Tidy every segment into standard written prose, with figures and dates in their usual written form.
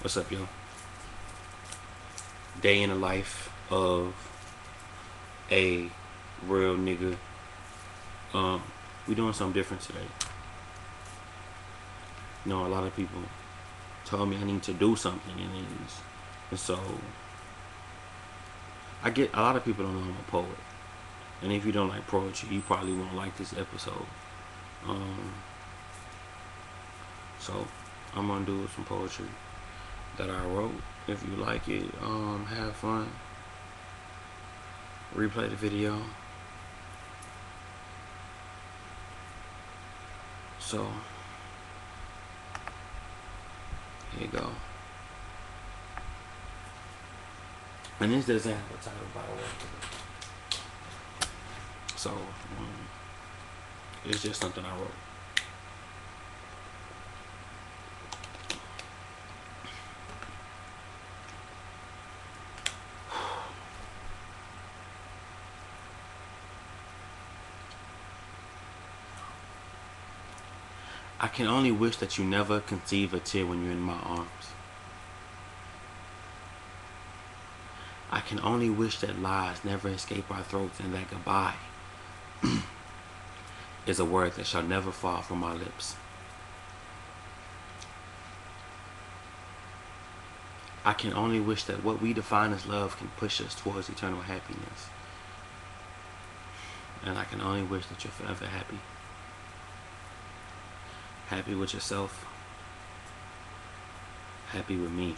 What's up, yo? Day in the life of a real nigga. Um, we doing something different today. You know, a lot of people told me I need to do something, and so I get a lot of people don't know I'm a poet, and if you don't like poetry, you probably won't like this episode. Um, so I'm gonna do some poetry that I wrote. If you like it, have fun. Replay the video. So here you go. And this doesn't have a title, by the way. So it's just something I wrote. I can only wish that you never conceive a tear when you're in my arms. I can only wish that lies never escape our throats and that goodbye is a word that shall never fall from our lips. I can only wish that what we define as love can push us towards eternal happiness. And I can only wish that you're forever happy. Happy with yourself. Happy with me.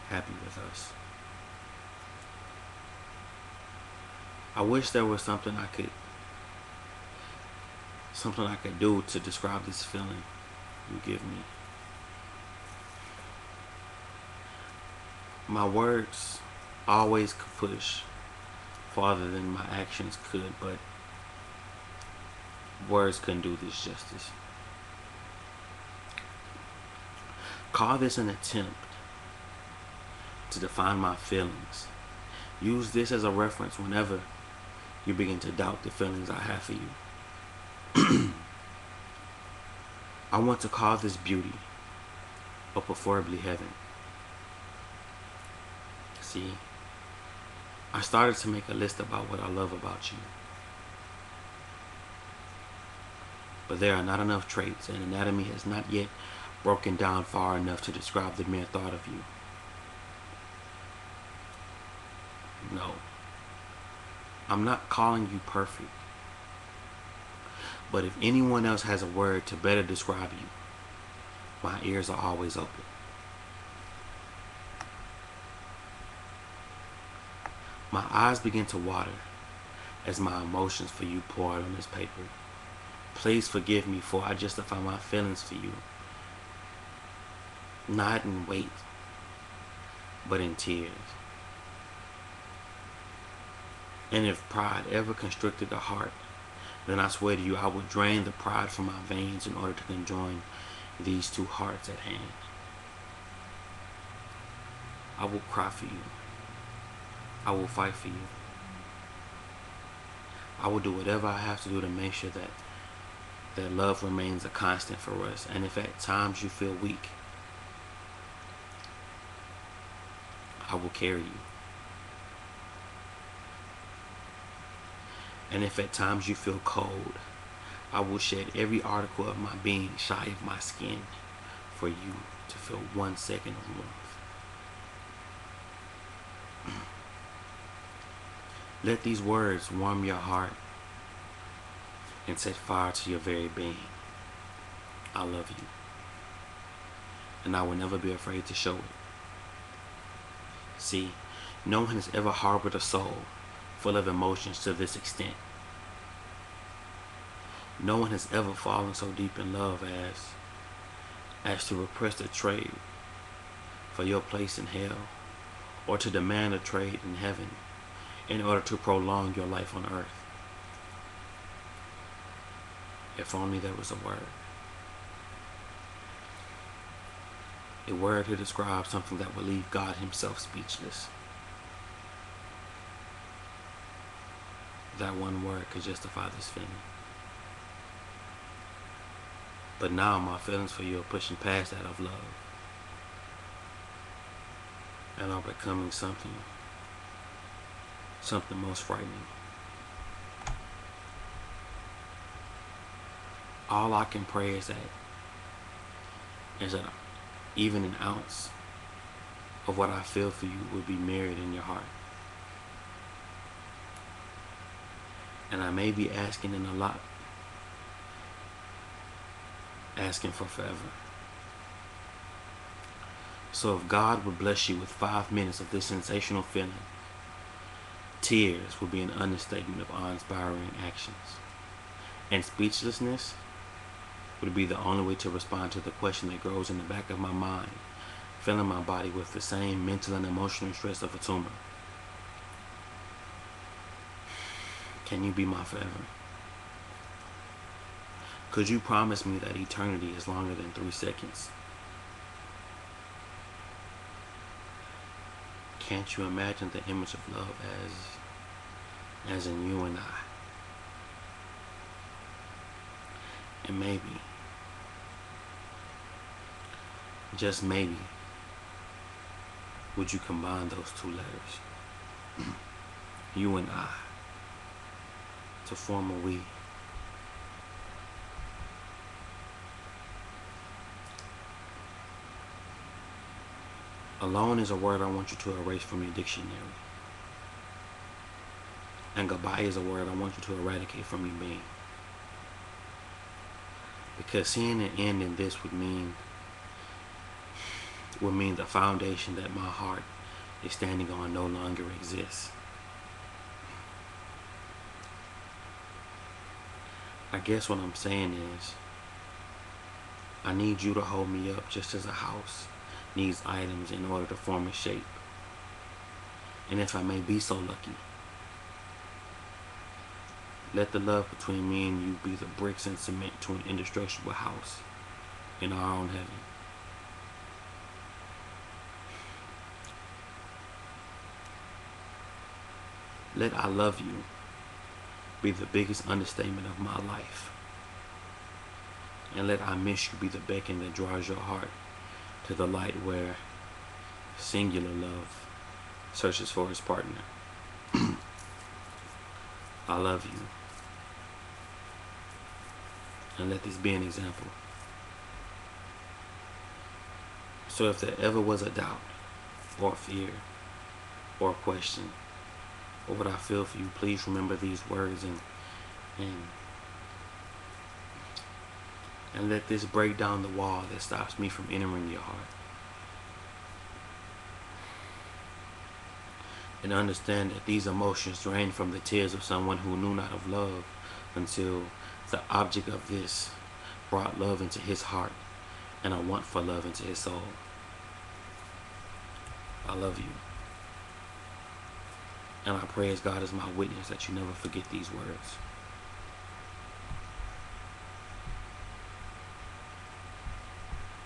Happy with us. I wish there was something I could do to describe this feeling you give me. My words always could push farther than my actions could, but words couldn't do this justice. Call this an attempt to define my feelings. Use this as a reference whenever you begin to doubt the feelings I have for you. I want to call this beauty, or preferably heaven. See, I started to make a list about what I love about you. But there are not enough traits, and anatomy has not yet broken down far enough to describe the mere thought of you. No, I'm not calling you perfect. But if anyone else has a word to better describe you, my ears are always open. My eyes begin to water as my emotions for you pour out on this paper. Please forgive me for I justify my feelings for you, not in weight, but in tears. And if pride ever constricted the heart, then I swear to you I would drain the pride from my veins in order to conjoin these two hearts at hand. I will cry for you. I will fight for you. I will do whatever I have to do to make sure that love remains a constant for us. And if at times you feel weak, I will carry you. And if at times you feel cold, I will shed every article of my being shy of my skin for you to feel 1 second of warmth. Let these words warm your heart and set fire to your very being. I love you, and I will never be afraid to show it. See, no one has ever harbored a soul full of emotions to this extent. No one has ever fallen so deep in love as to repress a trade for your place in hell, or to demand a trade in heaven in order to prolong your life on earth. If only there was a word. A word to describe something that would leave God himself speechless. That one word could justify this feeling. But now my feelings for you are pushing past that of love. and are becoming something most frightening. All I can pray is that even an ounce of what I feel for you would be mirrored in your heart. And I may be asking in a lot, asking for forever. So if God would bless you with 5 minutes of this sensational feeling, tears would be an understatement of awe-inspiring actions. And speechlessness would be the only way to respond to the question that grows in the back of my mind, filling my body with the same mental and emotional stress of a tumor. Can you be my forever? Could you promise me that eternity is longer than 3 seconds? Can't you imagine the image of love as in you and I? And maybe, just maybe, would you combine those 2 letters, you and I, to form a we? Alone is a word I want you to erase from your dictionary. And goodbye is a word I want you to eradicate from your being. Because seeing an end in this would mean the foundation that my heart is standing on no longer exists. I guess what I'm saying is, I need you to hold me up just as a house needs items in order to form a shape. And if I may be so lucky, let the love between me and you be the bricks and cement to an indestructible house in our own heaven. Let I love you be the biggest understatement of my life. And let I miss you be the beacon that draws your heart to the light where singular love searches for its partner. I love you. And let this be an example. So if there ever was a doubt, or fear, or question, or what I feel for you, please remember these words and let this break down the wall that stops me from entering your heart. And understand that these emotions drain from the tears of someone who knew not of love until the object of this brought love into his heart and a want for love into his soul. I love you. And I pray as God is my witness that you never forget these words.